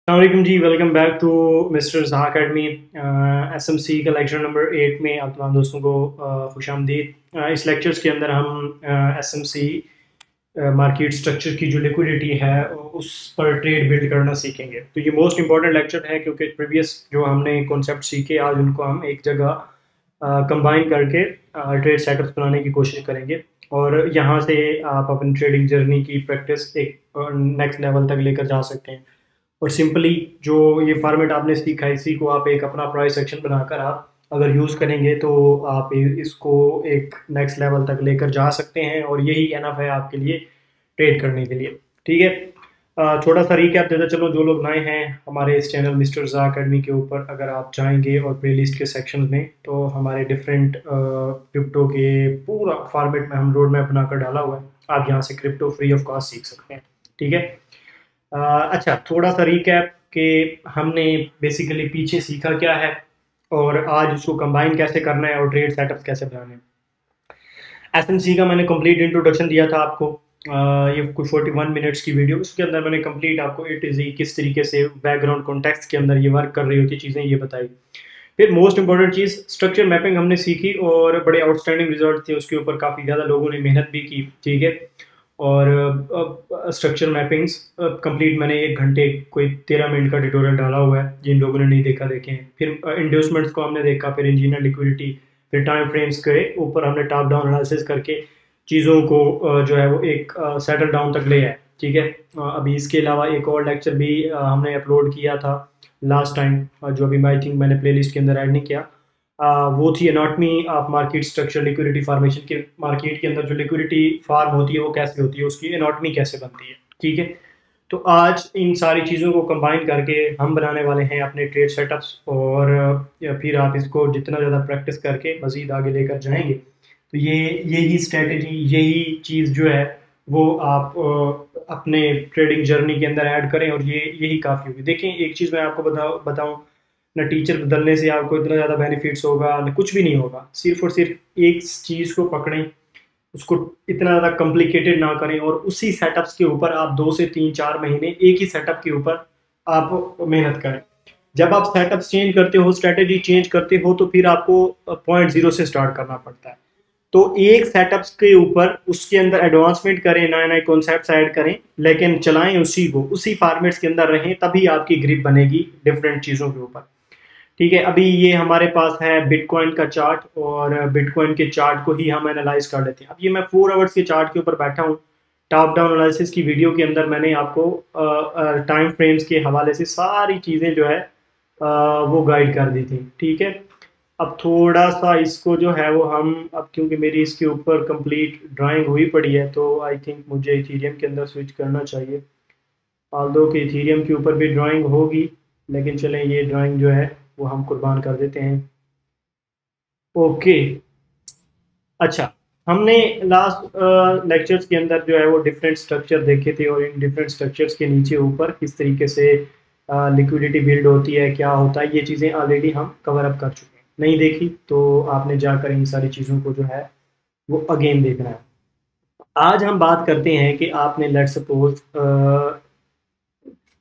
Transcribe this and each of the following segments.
अस्सलाम जी, welcome back to mister जहाँ academy. SMC का लेक्चर नंबर 8 में आप तमाम दोस्तों को खुश आमदीद। इस लेक्चर्स के अंदर हम एसएमसी मार्केट स्ट्रक्चर की जो लिक्विडिटी है उस पर ट्रेड बिल्ड करना सीखेंगे। तो ये मोस्ट इंपॉर्टेंट लेक्चर है क्योंकि प्रीवियस जो हमने कॉन्सेप्ट सीखे आज उनको हम एक जगह कंबाइन करके ट्रेड सेटअप्स बनाने की कोशिश करेंगे और यहाँ से आप अपनी ट्रेडिंग जर्नी की प्रैक्टिस एक नेक्स्ट लेवल तक लेकर जा सकते हैं। और सिंपली जो ये फॉर्मेट आपने सीखा है इसी को आप एक अपना प्राइस सेक्शन बनाकर आप अगर यूज़ करेंगे तो आप इसको एक नेक्स्ट लेवल तक लेकर जा सकते हैं और यही एनफ है आपके लिए ट्रेड करने के लिए। ठीक है, थोड़ा सा रिकैप देता चलो। जो लोग नए हैं हमारे इस चैनल मिस्टर ज़ा अकेडमी के ऊपर, अगर आप जाएंगे और प्लेलिस्ट के सेक्शन में तो हमारे डिफरेंट क्रिप्टो के पूरा फॉर्मेट में हम रोड मैप बनाकर डाला हुआ है। आप यहाँ से क्रिप्टो फ्री ऑफ कॉस्ट सीख सकते हैं। ठीक है, अच्छा थोड़ा सा रिकैप कि हमने बेसिकली पीछे सीखा क्या है और आज उसको कंबाइन कैसे करना है और ट्रेड सेटअप कैसे बनाने हैं। एसएमसी का मैंने कंप्लीट इंट्रोडक्शन दिया था आपको, ये कुछ 41 मिनट्स की वीडियो, उसके अंदर मैंने कंप्लीट आपको ए टू ज़ेड किस तरीके से बैकग्राउंड कॉन्टेक्स्ट के अंदर ये वर्क कर रही होती चीज़ें ये बताई। फिर मोस्ट इंपॉर्टेंट चीज़ स्ट्रक्चर मैपिंग हमने सीखी और बड़े आउटस्टैंडिंग रिजल्ट थे, उसके ऊपर काफ़ी ज़्यादा लोगों ने मेहनत भी की। ठीक है, और स्ट्रक्चर मैपिंग्स कंप्लीट मैंने 1 घंटे कोई 13 मिनट का ट्यूटोरियल डाला हुआ है, जिन लोगों ने नहीं देखा देखें। फिर इंड्यूसमेंट्स को हमने देखा, फिर इंजीनियर लिक्विडिटी, फिर टाइम फ्रेम्स के ऊपर हमने टॉप डाउन एनालिसिस करके चीज़ों को जो है वो एक सेटल डाउन तक ले आए। ठीक है, अभी इसके अलावा एक और लेक्चर भी हमने अपलोड किया था लास्ट टाइम, जो अभी आई थिंक मैंने प्लेलिस्ट के अंदर ऐड नहीं किया। वो थी anatomy of market structure, liquidity formation के मार्केट के अंदर जो लिक्विडिटी फार्म होती है वो कैसे होती है, उसकी एनाटमी कैसे बनती है। ठीक है, तो आज इन सारी चीज़ों को कंबाइन करके हम बनाने वाले हैं अपने ट्रेड सेटअप्स और फिर आप इसको जितना ज़्यादा प्रैक्टिस करके मज़ीद आगे लेकर जाएंगे तो यही स्ट्रेटजी, यही चीज़ जो है वो आप अपने ट्रेडिंग जर्नी के अंदर ऐड करें और यही काफ़ी होगी। देखें, एक चीज़ मैं आपको बताऊँ, ना टीचर बदलने से आपको इतना ज़्यादा बेनिफिट्स होगा, ना कुछ भी नहीं होगा। सिर्फ और सिर्फ एक चीज़ को पकड़ें, उसको इतना ज़्यादा कॉम्प्लिकेटेड ना करें और उसी सेटअप्स के ऊपर आप 2 से 3-4 महीने एक ही सेटअप के ऊपर आप मेहनत करें। जब आप सेटअप चेंज करते हो, स्ट्रेटेजी चेंज करते हो, तो फिर आपको पॉइंट ज़ीरो से स्टार्ट करना पड़ता है। तो एक सेटअप्स के ऊपर उसके अंदर एडवांसमेंट करें, नए नए कॉन्सेप्ट्स ऐड करें, लेकिन चलाएं उसी को, उसी फॉर्मेट्स के अंदर रहें, तभी आपकी ग्रिप बनेगी डिफरेंट चीज़ों के ऊपर। ठीक है, अभी ये हमारे पास है बिटकॉइन का चार्ट और बिटकॉइन के चार्ट को ही हम एनालाइज कर लेते हैं। अब ये मैं 4 आवर्स के चार्ट के ऊपर बैठा हूँ। टॉप डाउन एनालिसिस की वीडियो के अंदर मैंने आपको टाइम फ्रेम्स के हवाले से सारी चीज़ें जो है वो गाइड कर दी थी। ठीक है, अब थोड़ा सा इसको जो है वो हम, अब क्योंकि मेरी इसके ऊपर कंप्लीट ड्राइंग हुई पड़ी है तो आई थिंक मुझे इथीरियम के अंदर स्विच करना चाहिए। ऑल्दो कि इथीरियम के ऊपर भी ड्राइंग होगी, लेकिन चलें ये ड्राइंग जो है वो हम कुर्बान कर देते हैं। ओके, अच्छा, हमने लास्ट लेक्चर्स के अंदर जो है वो डिफरेंट स्ट्रक्चर देखे थे और इन डिफरेंट स्ट्रक्चर्स के नीचे ऊपर किस तरीके से लिक्विडिटी बिल्ड होती है, क्या होता है, ये चीज़ें ऑलरेडी हम कवर अप कर चुके हैं। नहीं देखी तो आपने जाकर इन सारी चीज़ों को जो है वो अगेन देखना है। आज हम बात करते हैं कि आपने लेट्स सपोज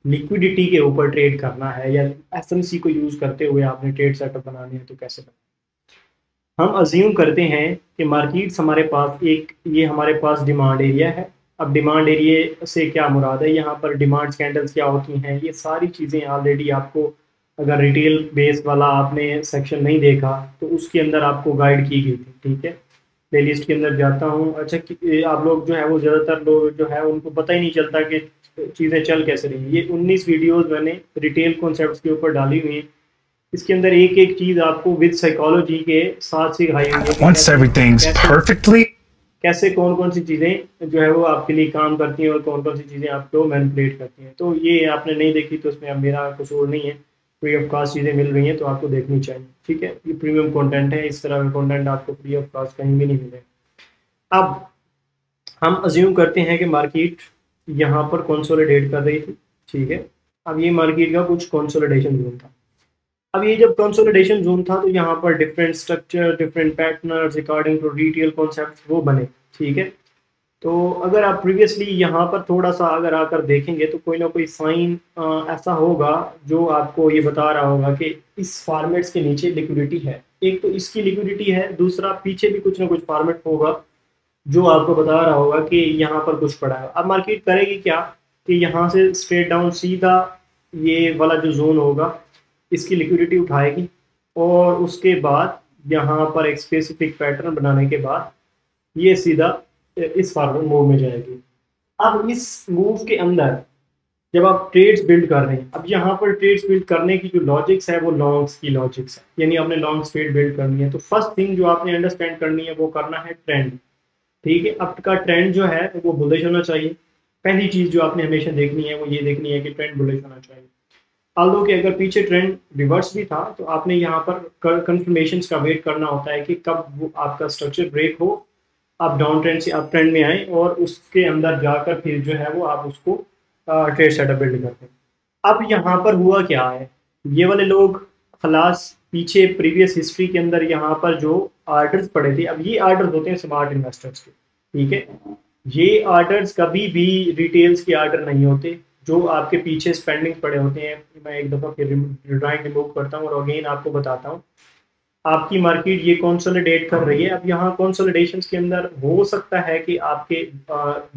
लिक्विडिटी के ऊपर ट्रेड करना है या एसएमसी को यूज़ करते हुए आपने ट्रेड सेटअप बनाने हैं तो कैसे बनाना। हम अज्यूम करते हैं कि मार्केट्स हमारे पास एक, ये हमारे पास डिमांड एरिया है। अब डिमांड एरिया से क्या मुराद है, यहाँ पर डिमांड कैंडल्स क्या होती हैं, ये सारी चीज़ें ऑलरेडी आपको, अगर रिटेल बेस वाला आपने सेक्शन नहीं देखा तो उसके अंदर आपको गाइड की गई थी। ठीक है, प्लेलिस्ट के अंदर जाता हूँ। अच्छा, आप लोग जो है वो ज़्यादातर लोग जो है उनको पता ही नहीं चलता कि चीज़ें चल कैसे रही हैं। ये 19 वीडियोस मैंने रिटेल कॉन्सेप्ट्स के ऊपर डाली हुई हैं। इसके अंदर एक एक चीज़ आपको विद साइकोलॉजी के साथ सिखाई हुई है। Once everything's perfectly, कैसे कौन कौन सी चीज़ें जो है वो आपके लिए काम करती हैं और कौन कौन सी चीज़ें आपको मैनिपुलेट करती हैं। तो ये आपने नहीं देखी तो उसमें अब मेरा कसूर नहीं है, फ्री ऑफ कॉस्ट चीज़ें मिल रही हैं तो आपको देखनी चाहिए। ठीक है, ये प्रीमियम कंटेंट है, इस तरह का कंटेंट आपको फ्री ऑफ कॉस्ट कहीं भी नहीं मिलेगा। अब हम अज्यूम करते हैं कि मार्केट यहाँ पर कंसोलिडेट कर रही थी। ठीक है, अब ये मार्केट का कुछ कंसोलिडेशन जोन था। अब ये जब कंसोलिडेशन जोन था तो यहाँ पर different structure, different patterns according to retail concept वो बने। ठीक है, तो अगर आप प्रीवियसली यहाँ पर थोड़ा सा अगर आकर देखेंगे तो कोई ना कोई साइन ऐसा होगा जो आपको ये बता रहा होगा कि इस फॉर्मेट्स के नीचे लिक्विडिटी है। एक तो इसकी लिक्विडिटी है, दूसरा पीछे भी कुछ ना कुछ फॉर्मेट होगा जो आपको बता रहा होगा कि यहाँ पर कुछ पड़ा है। अब मार्केट करेगी क्या कि यहाँ से स्ट्रेट डाउन सीधा ये वाला जो जोन होगा इसकी लिक्विडिटी उठाएगी और उसके बाद यहाँ पर एक स्पेसिफिक पैटर्न बनाने के बाद ये सीधा इस फॉरवर्ड मूव में जाएगी। अब इस मूव के अंदर जब आप ट्रेड्स बिल्ड कर रहे हैं, अब यहाँ पर ट्रेड्स बिल्ड करने की जो लॉजिक्स है वो लॉन्ग्स की लॉजिक्स है, यानी आपने लॉन्ग ट्रेड बिल्ड करनी है। तो फर्स्ट थिंग जो आपने अंडरस्टैंड करनी है वो करना है ट्रेंड। ठीक है, अब का ट्रेंड जो है वो बुलिश होना चाहिए। पहली चीज जो आपने हमेशा देखनी है वो ये देखनी है कि ट्रेंड बुलिश होना चाहिए। आल्दो कि अगर पीछे ट्रेंड रिवर्स भी था तो आपने यहाँ पर कंफर्मेशन का वेट करना होता है कि कब वो आपका स्ट्रक्चर ब्रेक हो, आप डाउन ट्रेंड से अप ट्रेंड में आए और उसके अंदर जाकर फिर जो है वो आप उसको ट्रेड सेटअप बिल्ड करते हैं। अब यहाँ पर हुआ क्या है, ये वाले लोग खलास पीछे प्रीवियस हिस्ट्री के अंदर यहाँ पर जो आर्डर्स पड़े थे, अब ये आर्डर्स होते हैं स्मार्ट इन्वेस्टर्स के। ठीक है, ये आर्डर्स कभी भी रिटेल्स के आर्डर नहीं होते जो आपके पीछे स्पेंडिंग पड़े होते हैं। मैं एक दफ़ा फिर ड्राइंग रिमूव करता हूँ और अगेन आपको बताता हूँ। आपकी मार्केट ये कंसोलिडेट कर रही है। अब यहाँ कंसोलिडेशन के अंदर हो सकता है कि आपके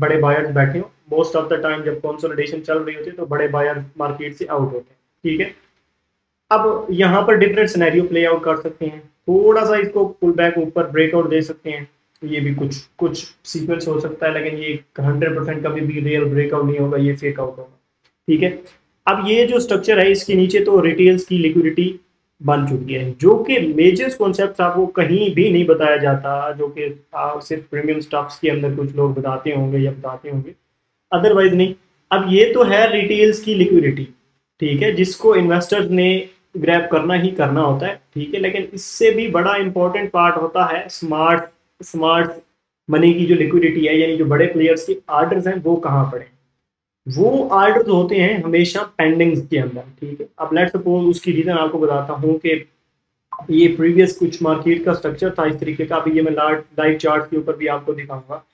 बड़े बायर्स बैठे हो। मोस्ट ऑफ द टाइम जब कंसोलिडेशन चल रही होती है तो बड़े बायर मार्केट से आउट होते हैं। ठीक है, अब यहाँ पर डिफरेंट सिनेरियो प्ले आउट कर सकते हैं। थोड़ा सा इसको पुल बैक ऊपर ब्रेकआउट दे सकते हैं, ये भी कुछ सीक्वेंस हो सकता है, लेकिन ये 100% कभी भी रियल ब्रेकआउट नहीं होगा, ये फेक आउट होगा। ठीक है, अब ये जो स्ट्रक्चर है इसके नीचे तो रिटेल्स की लिक्विडिटी बन चुकी है, जो कि मेजर कॉन्सेप्ट आपको कहीं भी नहीं बताया जाता, जो कि सिर्फ प्रीमियम स्टॉक्स के अंदर कुछ लोग बताते होंगे या बताते होंगे, अदरवाइज नहीं। अब ये तो है रिटेल्स की लिक्विडिटी, ठीक है, जिसको इन्वेस्टर्स ने ग्रैब करना ही करना होता है। ठीक है, लेकिन इससे भी बड़ा इंपॉर्टेंट पार्ट होता है स्मार्ट मनी की जो लिक्विडिटी है, यानी जो बड़े प्लेयर्स के आर्डर्स हैं वो कहाँ पड़े। वो आर्डर्स होते हैं हमेशा पेंडिंग्स के अंदर। ठीक है, अब लेट्स सपोज उसकी रीजन आपको बताता हूँ कि ये प्रीवियस कुछ मार्केट का स्ट्रक्चर था इस तरीके का। अभी ये मैं लाइव चार्ट के ऊपर भी आपको दिखाऊंगा,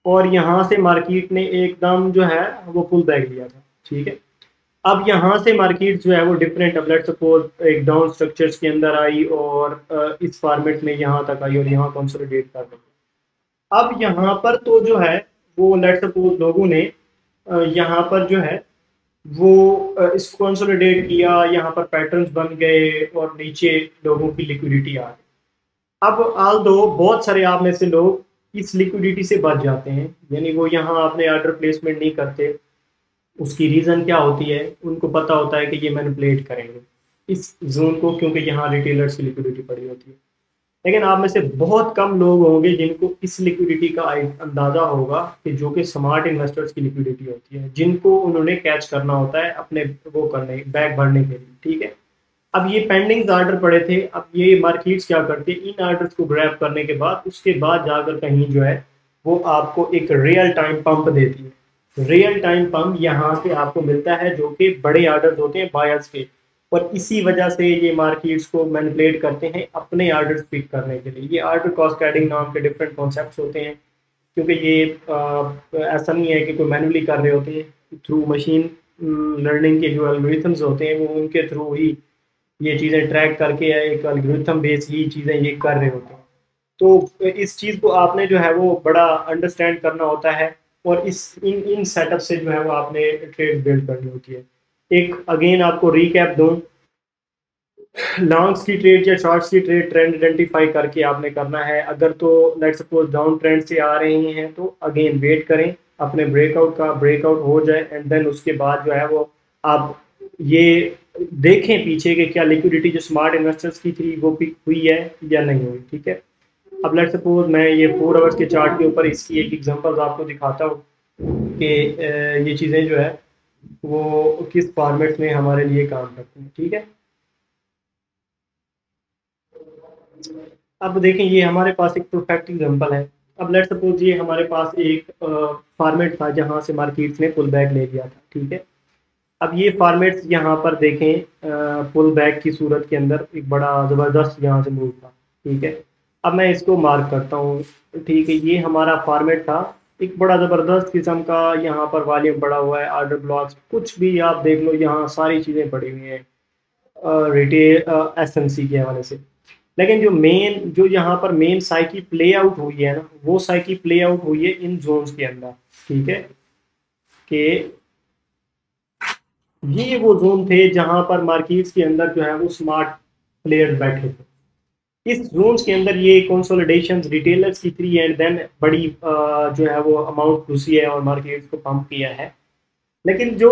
और यहाँ से मार्केट ने एकदम जो है वो पुल बैक लिया था। ठीक है, अब यहाँ से मार्केट जो है वो डिफरेंट, अब लेट्स सपोज एक डाउन स्ट्रक्चर्स के अंदर आई और इस फॉर्मेट में यहाँ तक आई और यहाँ कंसोलिडेट कर रही है। अब यहाँ पर तो जो है वो लेट्स सपोज लोगों ने यहाँ पर जो है वो इसको कंसोलिडेट किया, यहाँ पर पैटर्न्स बन गए और नीचे लोगों की लिक्विडिटी आ गई। अब आल्दो बहुत सारे आप में से लोग इस लिक्विडिटी से बच जाते हैं, यानी वो यहाँ अपने ऑर्डर प्लेसमेंट नहीं करते। उसकी रीज़न क्या होती है, उनको पता होता है कि ये मैनिपुलेट करेंगे इस जोन को, क्योंकि यहाँ रिटेलर्स की लिक्विडिटी पड़ी होती है। लेकिन आप में से बहुत कम लोग होंगे जिनको इस लिक्विडिटी का अंदाज़ा होगा कि जो कि स्मार्ट इन्वेस्टर्स की लिक्विडिटी होती है, जिनको उन्होंने कैच करना होता है अपने वो करने बैग भरने के लिए। ठीक है, अब ये पेंडिंग आर्डर पड़े थे, अब ये मार्केट्स क्या करते हैं, इन आर्डर्स को ग्रैब करने के बाद उसके बाद जाकर कहीं जो है वो आपको एक रियल टाइम पंप देती है। रियल टाइम पंप यहाँ से आपको मिलता है जो कि बड़े आर्डर्स होते हैं बायर्स के, और इसी वजह से ये मार्केट्स को मैनिपुलेट करते हैं अपने आर्डर्स पिक करने के लिए। ये आर्डर कॉस्केडिंग नाम के डिफरेंट कॉन्सेप्ट्स होते हैं, क्योंकि ये ऐसा नहीं है कि कोई मैनुअली कर रहे होते हैं। थ्रू मशीन लर्निंग के जो एल्गोरिथम्स होते हैं वो उनके थ्रू ही ये चीज़ें ट्रैक करके एक एल्गोरिथम बेस ही चीज़ें ये कर रहे होते हैं। तो इस चीज़ को आपने जो है वो बड़ा अंडरस्टैंड करना होता है, और इस इन सेटअप से जो है वो आपने ट्रेड बिल्ड करनी होती है। एक अगेन आपको रीकैप दूं, लॉन्ग्स की ट्रेड या शॉर्ट्स की ट्रेड ट्रेंड आइडेंटिफाई करके आपने करना है। अगर तो लेट्स सपोज डाउन ट्रेंड से आ रही हैं तो अगेन वेट करें अपने ब्रेकआउट हो जाए, एंड देन उसके बाद जो है वो आप ये देखें पीछे कि क्या लिक्विडिटी जो स्मार्ट इन्वेस्टर्स की थी वो पिक हुई है या नहीं हुई। ठीक है, अब लेट्स सपोज मैं ये 4 आवर्स के चार्ट के ऊपर इसकी एक एग्जांपल आपको दिखाता हूँ कि ये चीज़ें जो है वो किस फॉर्मेट में हमारे लिए काम करती हैं। ठीक है, अब देखें ये हमारे पास एक परफेक्ट एग्जांपल है। अब लेट्स सपोज ये हमारे पास एक फॉर्मेट था जहां से मार्केट्स ने पुल बैक ले लिया था। ठीक है, अब ये फॉर्मेट्स यहाँ पर देखें पुल बैक की सूरत के अंदर एक बड़ा ज़बरदस्त यहाँ से मूव था। ठीक है, अब मैं इसको मार्क करता हूँ। ठीक है, ये हमारा फॉर्मेट था एक बड़ा ज़बरदस्त किस्म का यहाँ पर वॉल्यूम पड़ा हुआ है, ऑर्डर ब्लॉक्स कुछ भी आप देख लो, यहाँ सारी चीज़ें पड़ी हुई हैं रिटेल एसएमसी के हवाले से। लेकिन जो यहाँ पर मेन साइकिल प्ले आउट हुई है ना, वो साइकिल प्ले आउट हुई है इन जोन्स के अंदर, ठीक है, कि ये वो जोन थे जहां पर मार्केट्स के अंदर जो है वो स्मार्ट प्लेयर्स बैठे थे। इस जोन्स के अंदर ये कंसोलिडेशन रिटेलर्स की थी एंड देन बड़ी जो है वो अमाउंट घुसी है और मार्केट्स को पंप किया है। लेकिन जो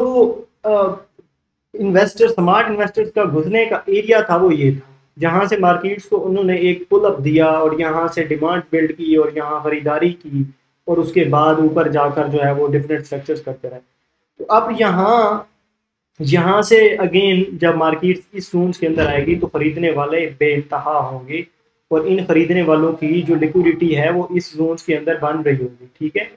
इन्वेस्टर स्मार्ट इन्वेस्टर्स का घुसने का एरिया था वो ये था, जहां से मार्केट्स को उन्होंने एक पुल अप दिया और यहाँ से डिमांड बिल्ड की और यहाँ खरीदारी की और उसके बाद ऊपर जाकर जो है वो डिफरेंट स्ट्रक्चर्स करते रहे। तो अब यहाँ से अगेन जब मार्केट इस जोन्स के अंदर आएगी तो खरीदने वाले बेइंतहा होंगे और इन खरीदने वालों की जो लिक्विडिटी है वो इस जोन्स के अंदर बन रही होगी, ठीक है।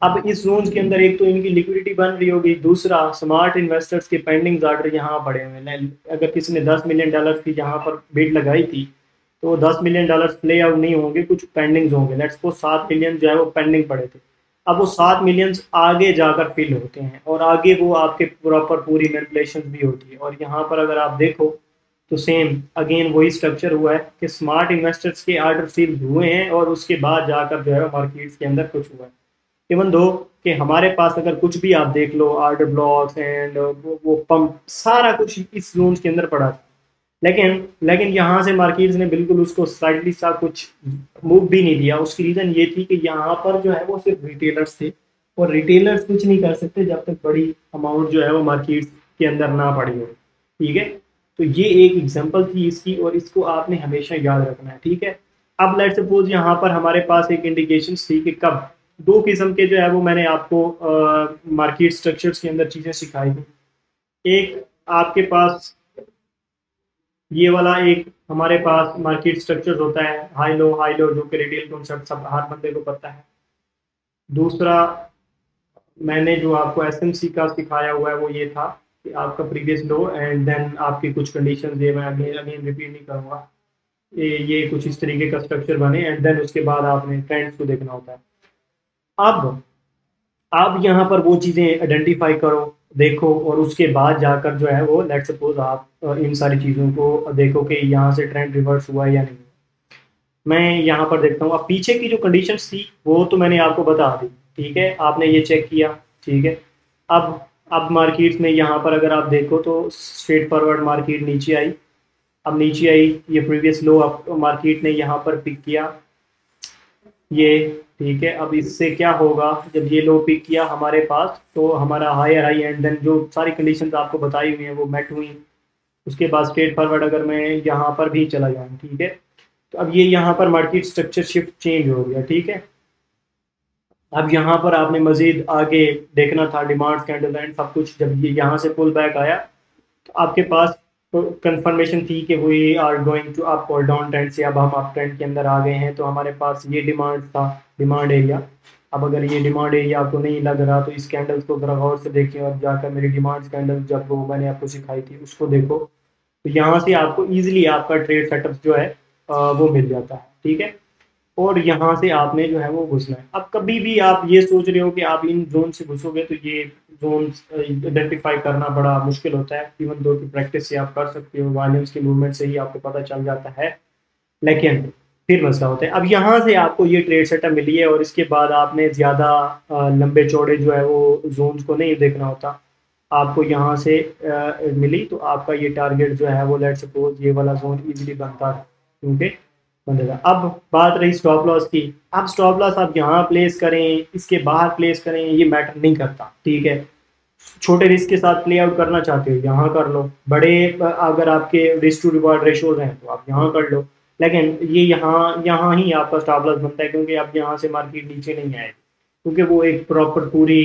अब इस जोन्स के अंदर एक तो इनकी लिक्विडिटी बन रही होगी, दूसरा स्मार्ट इन्वेस्टर्स के पेंडिंग ऑर्डर यहाँ पड़े हुए हैं। अगर किसी ने $10 मिलियन की यहाँ पर बिड लगाई थी तो वो $10 मिलियन प्ले आउट नहीं होंगे, कुछ पेंडिंग्स होंगे। लेट्स सपोज 7 मिलियन जो है वो पेंडिंग पड़े थे। अब वो 7 मिलियन आगे जाकर फिल होते हैं और आगे वो आपके प्रॉपर पूरी मैनिपुलेशन भी होती है। और यहाँ पर अगर आप देखो तो सेम अगेन वही स्ट्रक्चर हुआ है कि स्मार्ट इन्वेस्टर्स के ऑर्डर फिल हुए हैं और उसके बाद जाकर जो है मार्केट्स के अंदर कुछ हुआ है। इवन दो कि हमारे पास अगर कुछ भी आप देख लो ऑर्डर ब्लॉक्स एंड वो पंप सारा कुछ इस जोन के अंदर पड़ा था, लेकिन यहाँ से मार्केट्स ने बिल्कुल उसको स्लाइटली सा कुछ मूव भी नहीं दिया। उसकी रीज़न ये थी कि यहाँ पर जो है वो सिर्फ रिटेलर्स थे और रिटेलर्स कुछ नहीं कर सकते जब तक बड़ी अमाउंट जो है वो मार्केट्स के अंदर ना पड़ी हो, ठीक है। तो ये एक एग्जांपल थी इसकी और इसको आपने हमेशा याद रखना है, ठीक है। अब लेट्स सपोज यहाँ पर हमारे पास एक इंडिकेशन थी कि कब दो किस्म के जो है वो मैंने आपको मार्केट स्ट्रक्चर्स के अंदर चीज़ें सिखाई थी। एक आपके पास ये वाला एक हमारे पास मार्केट स्ट्रक्चर्स होता है हाई लो जो कि रिटेल कॉन्सेप्ट सब हर बंदे को पता है। दूसरा मैंने जो आपको एसएमसी का सिखाया हुआ है वो ये था कि आपका प्रीवियस लो एंड देन आपकी कुछ कंडीशंस, ये मैं अगेन रिपीट नहीं करूँगा, ये कुछ इस तरीके का स्ट्रक्चर बने एंड देन उसके बाद आपने ट्रेंड्स को देखना होता है। अब आप यहाँ पर वो चीज़ें आइडेंटिफाई करो, देखो और उसके बाद जाकर जो है वो लेट्स सपोज आप इन सारी चीज़ों को देखो कि यहाँ से ट्रेंड रिवर्स हुआ या नहीं। मैं यहाँ पर देखता हूँ अब पीछे की जो कंडीशंस थी वो तो मैंने आपको बता दी, ठीक है, आपने ये चेक किया, ठीक है। अब मार्केट में यहाँ पर अगर आप देखो तो स्ट्रेट फॉरवर्ड मार्केट नीचे आई, अब नीचे आई, ये प्रीवियस लो मार्केट ने यहाँ पर पिक किया ये, ठीक है। अब इससे क्या होगा, जब ये लो पिक किया हमारे पास तो हमारा हायर हाई एंड देन जो सारी कंडीशंस आपको बताई हुई हैं वो मेट हुई। उसके बाद स्ट्रेट फॉरवर्ड अगर मैं यहाँ पर भी चला जाऊँ, ठीक है, तो अब ये यहाँ पर मार्केट स्ट्रक्चर शिफ्ट चेंज हो गया, ठीक है। अब यहाँ पर आपने मजीद आगे देखना था डिमांड कैंडल एंड सब कुछ। जब ये यहाँ से पुल बैक आया तो आपके पास कंफर्मेशन थी कि we are going to up और डाउन ट्रेंड से अब हम अप ट्रेंड के अंदर आ गए हैं। तो हमारे पास ये डिमांड था, डिमांड एरिया। अब अगर ये डिमांड एरिया आपको नहीं लग रहा तो इस कैंडल्स को जरा गौर से देखिए और जाकर मेरी डिमांड कैंडल जब वो मैंने आपको सिखाई थी उसको देखो, तो यहाँ से आपको ईजिली आपका ट्रेड सेटअप जो है वो मिल जाता है, ठीक है। और यहाँ से आपने जो है वो घुसना है। अब कभी भी आप ये सोच रहे हो कि आप इन जोन से घुसोगे तो ये जोन आइडेंटिफाई करना बड़ा मुश्किल होता है। इवन दो की प्रैक्टिस से आप कर सकते हो, वॉल्यूम्स के मूवमेंट से ही आपको पता चल जाता है, लेकिन फिर मसला होता है। अब यहाँ से आपको ये ट्रेड सेटअप मिली है और इसके बाद आपने ज़्यादा लंबे चौड़े जो है वो जोन्स को नहीं देखना होता, आपको यहाँ से मिली तो आपका ये टारगेट जो है वो लेट्स सपोज ये वाला जोन इजीली बनता है क्योंकि बनेगा। अब बात रही स्टॉप लॉस की। अब स्टॉप लॉस आप यहाँ प्लेस करें, इसके बाहर प्लेस करें, ये मैटर नहीं करता, ठीक है। छोटे रिस्क के साथ प्ले आउट करना चाहते हो यहाँ कर लो, बड़े अगर आपके रिस्क टू रिवॉर्ड रेशोज हैं तो आप यहाँ कर लो, लेकिन ये यहाँ ही आपका स्टॉप लॉस बनता है क्योंकि अब यहाँ से मार्केट नीचे नहीं आएगी, क्योंकि वो एक प्रॉपर पूरी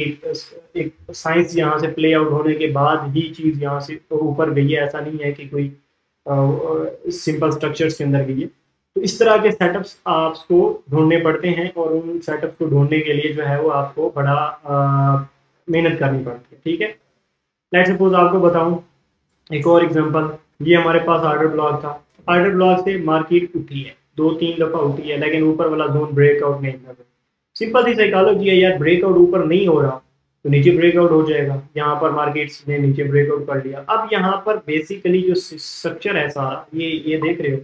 एक साइंस यहाँ से प्ले आउट होने के बाद ही चीज़ यहाँ से ऊपर गई है। ऐसा नहीं है कि कोई सिंपल स्ट्रक्चर्स के अंदर गई है। तो इस तरह के सेटअप्स आपको ढूंढने पड़ते हैं और उन सेटअप्स को ढूंढने के लिए जो है वो आपको बड़ा मेहनत करनी पड़ती है, ठीक है। लेट्स सपोज आपको बताऊं एक और एग्जांपल, ये हमारे पास ऑर्डर ब्लॉक था। ऑर्डर ब्लॉक से मार्केट उठी है, 2-3 दफ़ा उठी है, लेकिन ऊपर वाला जोन ब्रेकआउट नहीं कर रहा। सिंपल सी साइकोलॉजी है यार, ब्रेकआउट ऊपर नहीं हो रहा तो नीचे ब्रेकआउट हो जाएगा। यहाँ पर मार्केट्स ने नीचे ब्रेकआउट कर लिया। अब यहाँ पर बेसिकली जो स्ट्रक्चर है सारा, ये देख रहे हो,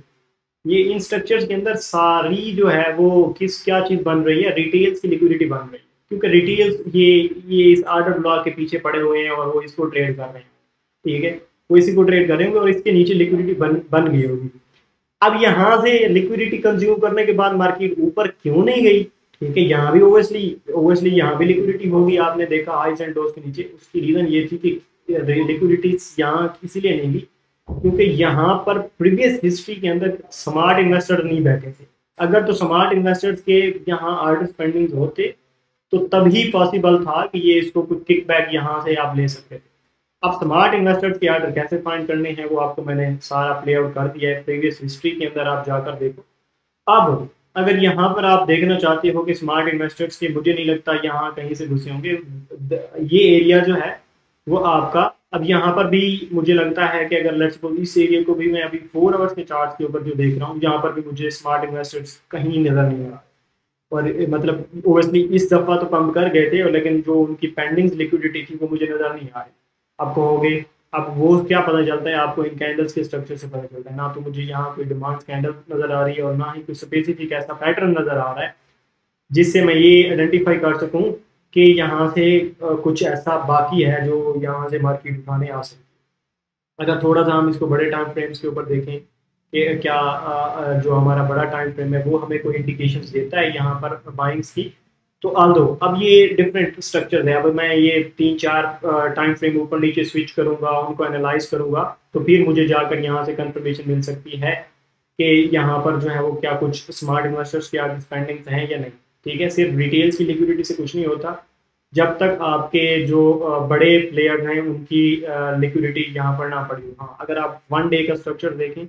ये इन स्ट्रक्चर्स के अंदर सारी जो है वो किस क्या चीज बन रही है, रिटेल्स की लिक्विडिटी बन रही है, क्योंकि रिटेल्स ये इस आर्डर ब्लॉक के पीछे पड़े हुए हैं और वो इसको ट्रेड कर रहे हैं। ठीक है, वो इसी को ट्रेड करेंगे और इसके नीचे लिक्विडिटी बन गई होगी। अब यहाँ से लिक्विडिटी कंज्यूम करने के बाद मार्केट ऊपर क्यों नहीं गई? ठीक है, यहाँ भी ओबियसली यहाँ भी लिक्विडिटी होगी। आपने देखा हाइस एंड लोस के नीचे, उसकी रीजन ये थी कि लिक्विडिटी यहाँ इसीलिए नहीं ली क्योंकि यहाँ पर प्रीवियस हिस्ट्री के अंदर स्मार्ट इन्वेस्टर नहीं बैठे थे। अगर तो स्मार्ट इन्वेस्टर्स के यहाँ आर्डर स्पेंडिंग होते तो तभी पॉसिबल था कि ये इसको कुछ किक बैक यहाँ से आप ले सकते थे। अब स्मार्ट इन्वेस्टर्स के आर्डर कैसे फाइंड करने हैं वो आपको मैंने सारा प्ले आउट कर दिया है, प्रीवियस हिस्ट्री के अंदर आप जाकर देखो। अब अगर यहाँ पर आप देखना चाहते हो कि स्मार्ट इन्वेस्टर्स के, मुझे नहीं लगता यहाँ कहीं से घुसे होंगे। ये एरिया जो है वो आपका, अब यहाँ पर भी मुझे लगता है कि अगर लेट्स सपोज इस एरिया को भी मैं अभी 4 आवर्स के चार्ट के ऊपर जो देख रहा हूँ, यहाँ पर भी मुझे स्मार्ट इन्वेस्टर्स कहीं नजर नहीं आ रहा। और मतलब ओबियसली इस दफा तो पंप कर गए थे, लेकिन जो उनकी पेंडिंग लिक्विडिटी थी वो मुझे नजर नहीं आ रही। आप कहोगे अब वो क्या पता चलता है आपको? इन कैंडल्स के स्ट्रक्चर से पता चलता है ना। तो मुझे यहाँ कोई डिमांड कैंडल नजर आ रही है और ना ही कोई स्पेसिफिक ऐसा पैटर्न नजर आ रहा है जिससे मैं ये आइडेंटिफाई कर सकूं कि यहाँ से कुछ ऐसा बाकी है जो यहाँ से मार्केट उठाने आ सकती है। अगर थोड़ा सा हम इसको बड़े टाइम फ्रेम्स के ऊपर देखें कि क्या जो हमारा बड़ा टाइम फ्रेम है वो हमें कोई इंडिकेशंस देता है यहाँ पर बाइंग्स की, तो आल्दो अब ये डिफरेंट स्ट्रक्चर है। अब मैं ये 3-4 टाइम फ्रेम ऊपर नीचे स्विच करूंगा, उनको एनालाइज करूंगा, तो फिर मुझे जाकर यहाँ से कंफर्मेशन मिल सकती है कि यहाँ पर जो है वो क्या कुछ स्मार्ट इन्वेस्टर्स की आगे स्पेंडिंग्स हैं या नहीं। ठीक है, सिर्फ रिटेल्स की लिक्विडिटी से कुछ नहीं होता जब तक आपके जो बड़े प्लेयर्स हैं उनकी लिक्विडिटी यहाँ पर ना पड़ी हो। हाँ, अगर आप 1 डे का स्ट्रक्चर देखें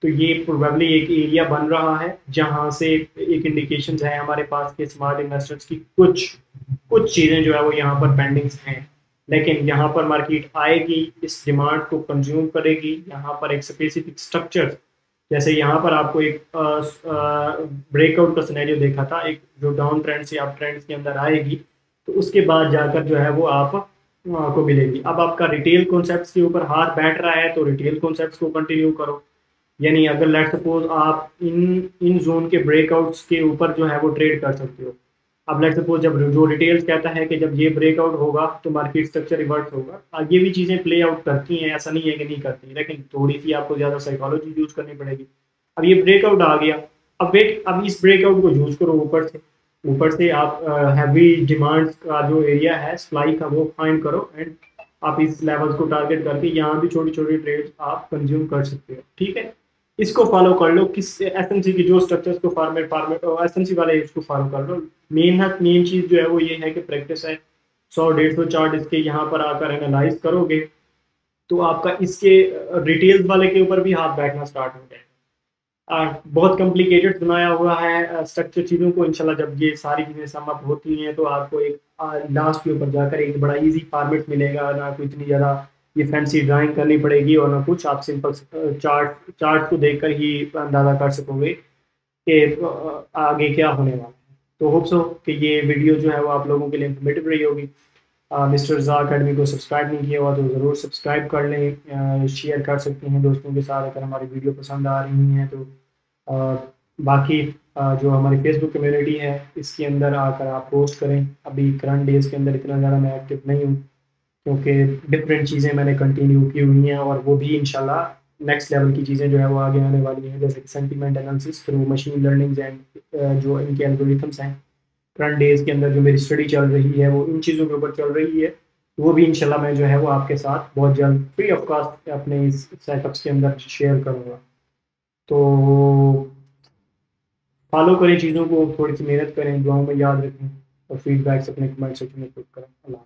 तो ये प्रोबेबली एक एरिया बन रहा है जहां से एक इंडिकेशन है हमारे पास के स्मार्ट इन्वेस्टर्स की कुछ कुछ चीज़ें जो है वो यहाँ पर पेंडिंग्स हैं। लेकिन यहाँ पर मार्केट आएगी, इस डिमांड को कंज्यूम करेगी। यहाँ पर एक स्पेसिफिक स्ट्रक्चर, जैसे यहाँ पर आपको एक ब्रेकआउट का सिनेरियो देखा था, एक जो डाउन ट्रेंड से आप ट्रेंड के अंदर आएगी तो उसके बाद जाकर जो है वो आप को मिलेगी। अब आपका रिटेल कॉन्सेप्ट्स के ऊपर हाथ बैठ रहा है तो रिटेल कॉन्सेप्ट्स को कंटिन्यू करो। यानी अगर लेट सपोज आप इन जोन के ब्रेकआउट्स के ऊपर जो है वो ट्रेड कर सकते हो। अब लेट सपोज जब जो डिटेल्स कहता है कि जब ये ब्रेकआउट होगा तो मार्केट स्ट्रक्चर रिवर्स होगा, ये भी चीज़ें प्ले आउट करती हैं, ऐसा नहीं है कि नहीं करती, लेकिन थोड़ी सी आपको ज़्यादा साइकोलॉजी यूज करनी पड़ेगी। अब ये ब्रेकआउट आ गया, अब वेट, अब इस ब्रेकआउट को यूज करो ऊपर से आप हैवी डिमांड का जो एरिया है सप्लाई का वो फाइंड करो एंड आप इस लेवल्स को टारगेट करके यहाँ भी छोटी छोटी ट्रेड्स आप कंज्यूम कर सकते हो। ठीक है, इसको फॉलो कर लो। किस एसएमसी की जो स्ट्रक्चर्स को फॉर्मेट एसएमसी वाले इसको फॉलो कर लो। मेन चीज जो है वो ये है कि प्रैक्टिस है। 100-150 चार्ट इसके यहाँ पर आकर एनालाइज करोगे तो आपका इसके डिटेल्स वाले के ऊपर भी हाथ बैठना स्टार्ट हो जाएगा। बहुत कॉम्प्लिकेटेड बनाया हुआ है स्ट्रक्चर चीज़ों को। इंशाल्लाह जब ये सारी चीज़ें सम अप होती हैं तो आपको एक लास्ट के ऊपर जाकर एक बड़ा इजी फॉर्मेट मिलेगा, ना कोई इतनी ज़्यादा ये फैंसी ड्राइंग करनी पड़ेगी और ना कुछ। आप सिंपल चार्ट को देखकर ही अंदाज़ा कर सकोगे कि आगे क्या होने वाला है। तो होप सो कि ये वीडियो जो है वो आप लोगों के लिए इन्फॉर्मेटिव रही होगी। मिस्टर रज़ा अकेडमी को सब्सक्राइब नहीं किया हुआ तो ज़रूर सब्सक्राइब कर लें, शेयर कर सकते हैं दोस्तों के साथ अगर हमारी वीडियो पसंद आ रही हैं तो। बाकी जो हमारी फेसबुक कम्युनिटी है इसके अंदर आकर आप पोस्ट करें। अभी करंट डेज के अंदर इतना ज़्यादा मैं एक्टिव नहीं हूँ क्योंकि डिफरेंट चीज़ें मैंने कंटिन्यू की हुई हैं और वो भी इंशाल्लाह नेक्स्ट लेवल की चीज़ें जो है वो आगे आने वाली हैं, जैसे sentiment analysis through machine learning and जो इनके एल्गोरिथम्स हैं। करंट डेज के अंदर जो मेरी स्टडी चल रही है वो इन चीज़ों के ऊपर चल रही है, वो भी इंशाल्लाह मैं जो है वो आपके साथ बहुत जल्द फ्री ऑफ कॉस्ट अपने इस सेटअप्स के अंदर शेयर करूँगा। तो फॉलो करें चीज़ों को, थोड़ी सी मेहनत करें, दुआओं में याद रखें और फीडबैक्स अपने कमेंट सेक्शन में पुट करें। अल्लाह।